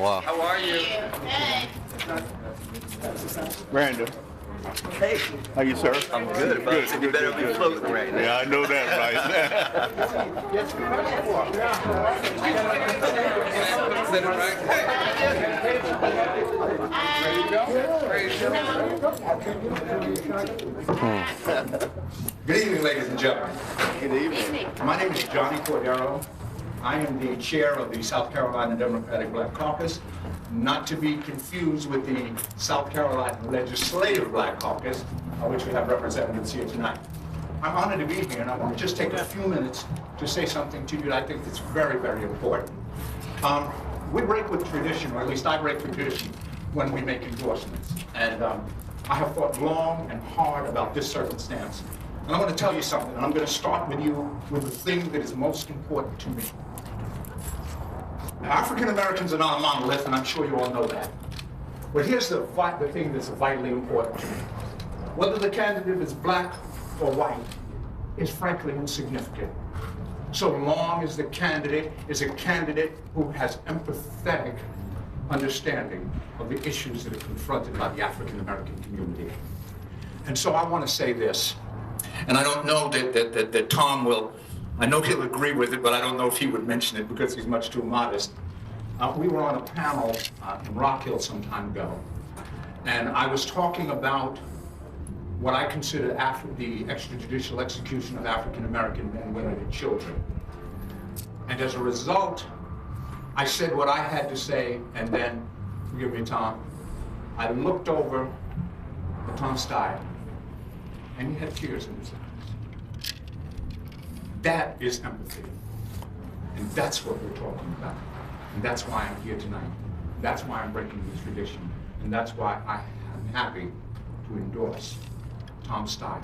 while. How are you? Hey. Brandon. Hey. How you, sir? I'm good, but you better be floating right now. Yeah, I know that, Good evening, ladies and gentlemen. Good evening. My name is Johnnie Cordero. I am the chair of the South Carolina Democratic Black Caucus, not to be confused with the South Carolina Legislative Black Caucus, which we have representatives here tonight. I'm honored to be here, and I want to just take a few minutes to say something to you that I think is very, very important. We break with tradition, or at least I break with tradition, when we make endorsements. And I have thought long and hard about this circumstance. And I want to tell you something, and I'm going to start with you with the thing that is most important to me. Now, African Americans are not a monolith, and I'm sure you all know that. But here's the thing that's vitally important to me. Whether the candidate is black or white is frankly insignificant, so long as the candidate is a candidate who has empathetic understanding of the issues that are confronted by the African American community. And so I want to say this, and I don't know that Tom will, I know he'll agree with it, but I don't know if he would mention it because he's much too modest. We were on a panel in Rock Hill some time ago, and I was talking about what I consider the extrajudicial execution of African American men, women, and children. And as a result, I said what I had to say, and then, forgive me, Tom, I looked over at Tom Steyer, and he had tears in his eyes. That is empathy. And that's what we're talking about. And that's why I'm here tonight. That's why I'm breaking this tradition. And that's why I am happy to endorse Tom Steyer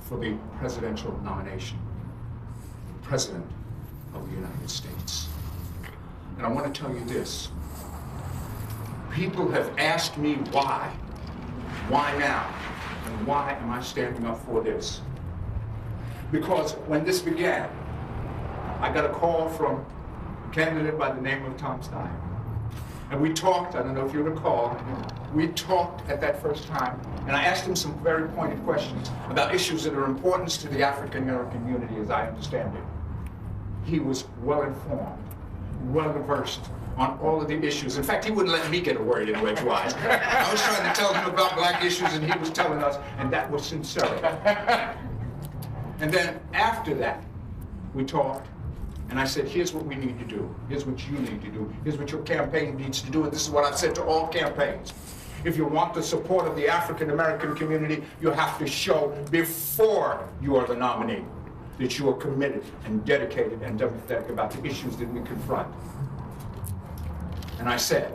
for the presidential nomination, President of the United States. And I want to tell you this. People have asked me why now, and why am I standing up for this? Because when this began, I got a call from a candidate by the name of Tom Steyer. And we talked, I don't know if you recall, we talked at that first time, and I asked him some very pointed questions about issues that are important to the African American community as I understand it. He was well informed, well versed on all of the issues. In fact, he wouldn't let me get a word in edgewise. I was trying to tell him about black issues, and he was telling us, and that was sincerity. And then after that, we talked, and I said, here's what we need to do. Here's what you need to do. Here's what your campaign needs to do. And this is what I've said to all campaigns. If you want the support of the African American community, you have to show before you are the nominee that you are committed and dedicated and empathetic about the issues that we confront. And I said,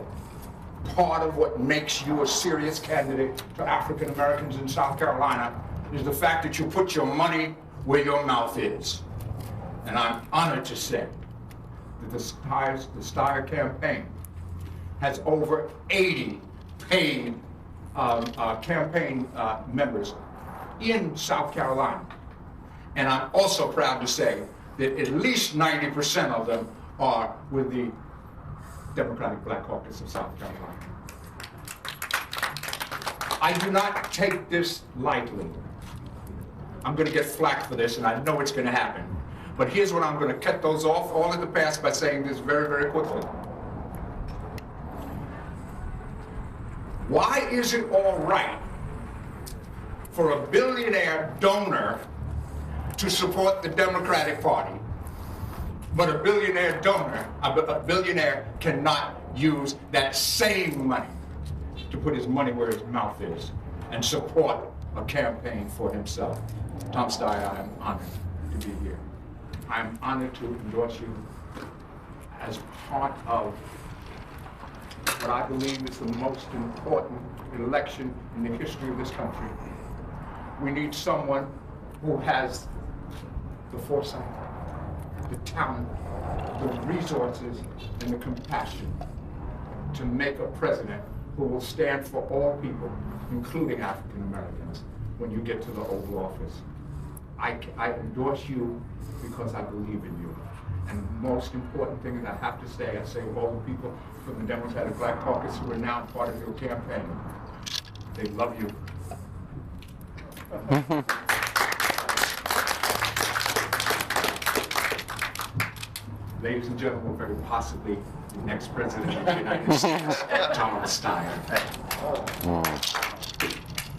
part of what makes you a serious candidate to African Americans in South Carolina is the fact that you put your money where your mouth is. And I'm honored to say that the Steyer campaign has over 80 paid campaign members in South Carolina. And I'm also proud to say that at least 90% of them are with the Democratic Black Caucus of South Carolina. I do not take this lightly. I'm going to get flack for this, and I know it's going to happen. But here's what I'm going to cut those off all in the past by saying this very, very quickly. Why is it all right for a billionaire donor to support the Democratic Party, but a billionaire donor, a billionaire cannot use that same money to put his money where his mouth is and support a campaign for himself? Tom Steyer, I am honored to be here. I'm honored to endorse you as part of what I believe is the most important election in the history of this country. We need someone who has the foresight, the talent, the resources, and the compassion to make a president who will stand for all people, including African Americans, when you get to the Oval Office. I endorse you because I believe in you. And most important thing that I have to say, I say to all the people from the Democratic Black Caucus who are now part of your campaign, they love you. Ladies and gentlemen, very possibly the next president of the United States, Tom Steyer.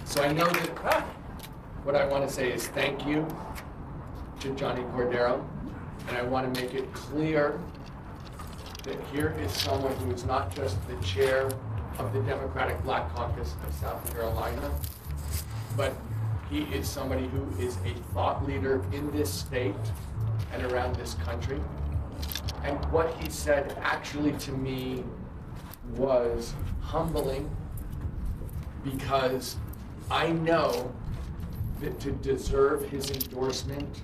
So I know that what I want to say is thank you to Johnnie Cordero, and I want to make it clear that here is someone who is not just the chair of the Democratic Black Caucus of South Carolina, but he is somebody who is a thought leader in this state and around this country. And what he said actually to me was humbling, because I know that to deserve his endorsement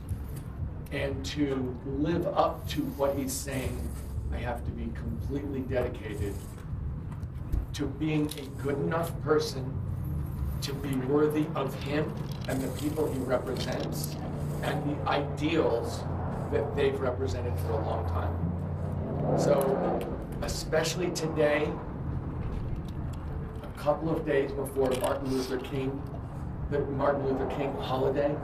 and to live up to what he's saying, I have to be completely dedicated to being a good enough person to be worthy of him and the people he represents and the ideals that they've represented for a long time. So, especially today, a couple of days before the Martin Luther King holiday,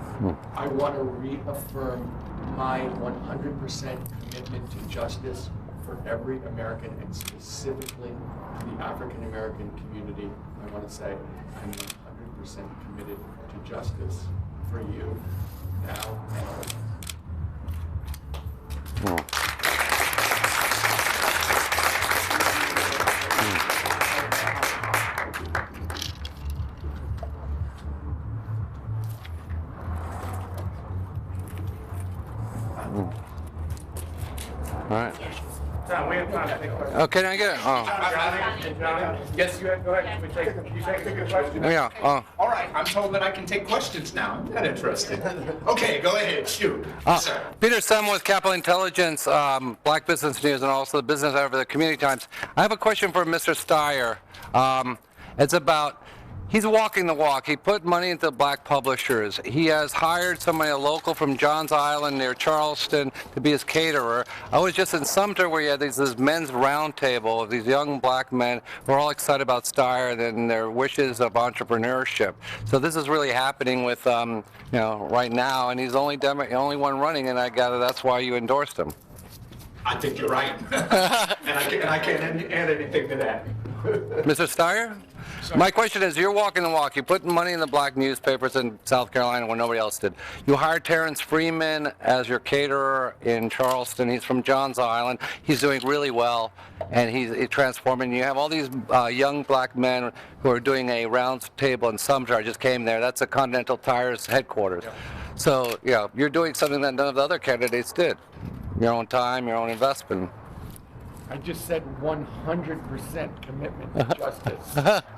I want to reaffirm my 100% commitment to justice for every American, and specifically the African American community. I want to say I'm 100% committed to justice for you now and always. All right. John, we have time to take questions. Oh, can I get it? Oh, Yes, you have, go ahead. You take a question. yeah. Oh. All right, I'm told that I can take questions now. I'm not interested. Okay, go ahead, shoot. Yes, sir. Peter Sum with Capital Intelligence, Black Business News, and also the Business over the Community Times. I have a question for Mr. Steyer. It's about, he's walking the walk. He put money into black publishers. He has hired somebody, a local from Johns Island near Charleston, to be his caterer. I was just in Sumter where you had this men's roundtable of these young black men who are all excited about Steyer and their wishes of entrepreneurship. So this is really happening with, right now, and he's the only one running, and I gather that's why you endorsed him. I think you're right. and I can't add anything to that. Mr. Steyer? My question is, you're walking the walk. You put money in the black newspapers in South Carolina when nobody else did. You hired Terrence Freeman as your caterer in Charleston. He's from Johns Island. He's doing really well, and he's transforming. You have all these young black men who are doing a round table in Sumter. I just came there. That's a Continental Tire's headquarters. Yeah. So, you're doing something that none of the other candidates did. Your own time, your own investment. I just said 100% commitment to justice,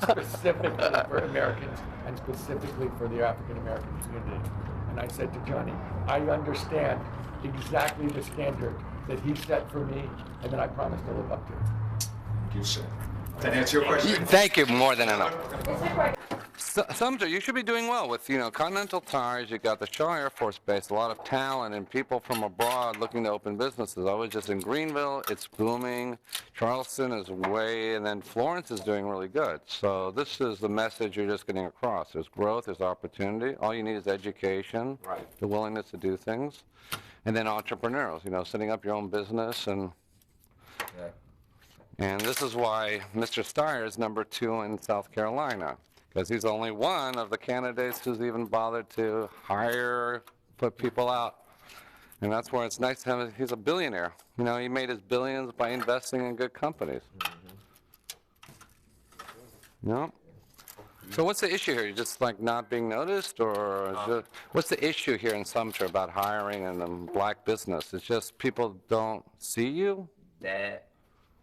specifically for Americans and specifically for the African American community. And I said to Johnnie, I understand exactly the standard that he set for me and that I promised to live up to. Thank you, sir. Does that answer your question? Thank you, more than enough. Sumter, you should be doing well with, Continental Tires. You got the Shaw Air Force Base, a lot of talent, and people from abroad looking to open businesses. I was just in Greenville; it's booming. Charleston is way, and then Florence is doing really good. So this is the message you're just getting across. There's growth, there's opportunity. All you need is education, right, the willingness to do things, and then entrepreneurs. Setting up your own business and. Yeah. And this is why Mr. Steyer is number 2 in South Carolina, because he's only one of the candidates who's even bothered to hire, put people out. And that's where it's nice to have, he's a billionaire. He made his billions by investing in good companies. So what's the issue here? You just not being noticed, or what's the issue here in Sumter about hiring and black business? It's just people don't see you? That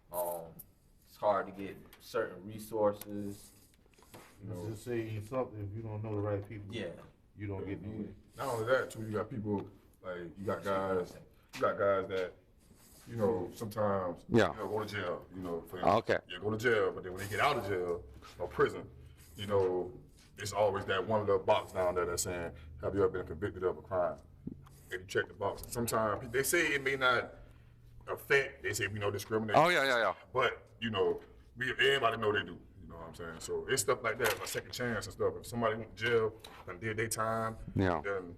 it's hard to get certain resources. Just say something, if you don't know the right people, you don't get nowhere. Not only that, too, you got people, you got guys that, sometimes, go to jail, for okay. Go to jail, but then when they get out of jail or prison, it's always that one little box down there that's saying, have you ever been convicted of a crime? And you check the box. Sometimes they say it may not affect. They say we know discrimination. Oh, yeah. But you know, everybody know they do. You know what I'm saying? So it's stuff like that, a second chance and stuff. If somebody went to jail and did their time, Yeah. then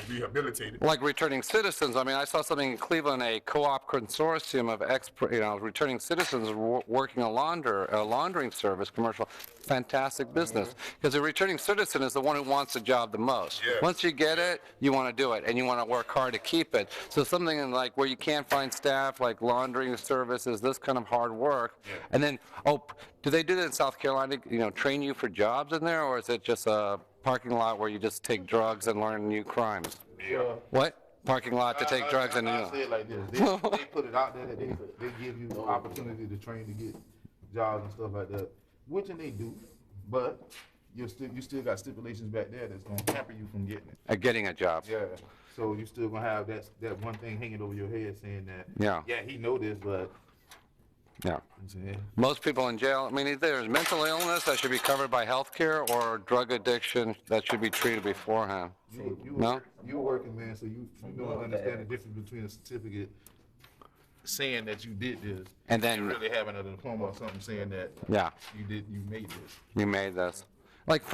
rehabilitated. Like returning citizens, I mean, I saw something in Cleveland, a co-op consortium of returning citizens working a laundering service, commercial, fantastic business. Because a returning citizen is the one who wants the job the most. Yes. Once you get it, you want to do it, and you want to work hard to keep it. So something in like where you can't find staff, like laundering services, this kind of hard work. Yeah. And then, do they do that in South Carolina, train you for jobs in there, or is it just a parking lot where you just take drugs and learn new crimes? Yeah. What? Parking lot to take drugs and I say it like this. They put it out there that they give you the opportunity to train to get jobs and stuff like that, which they do, but you still got stipulations back there that's gonna hamper you from getting it. Getting a job. Yeah. So you still gonna have that one thing hanging over your head saying that. Yeah. He know this, but. Yeah. I'm saying, Most people in jail, I mean, either there's mental illness that should be covered by health care or drug addiction that should be treated beforehand. you working, man, so you don't understand the difference between a certificate saying that you did this And then- really having a diploma or something saying that Yeah. you made this. You made this. Like,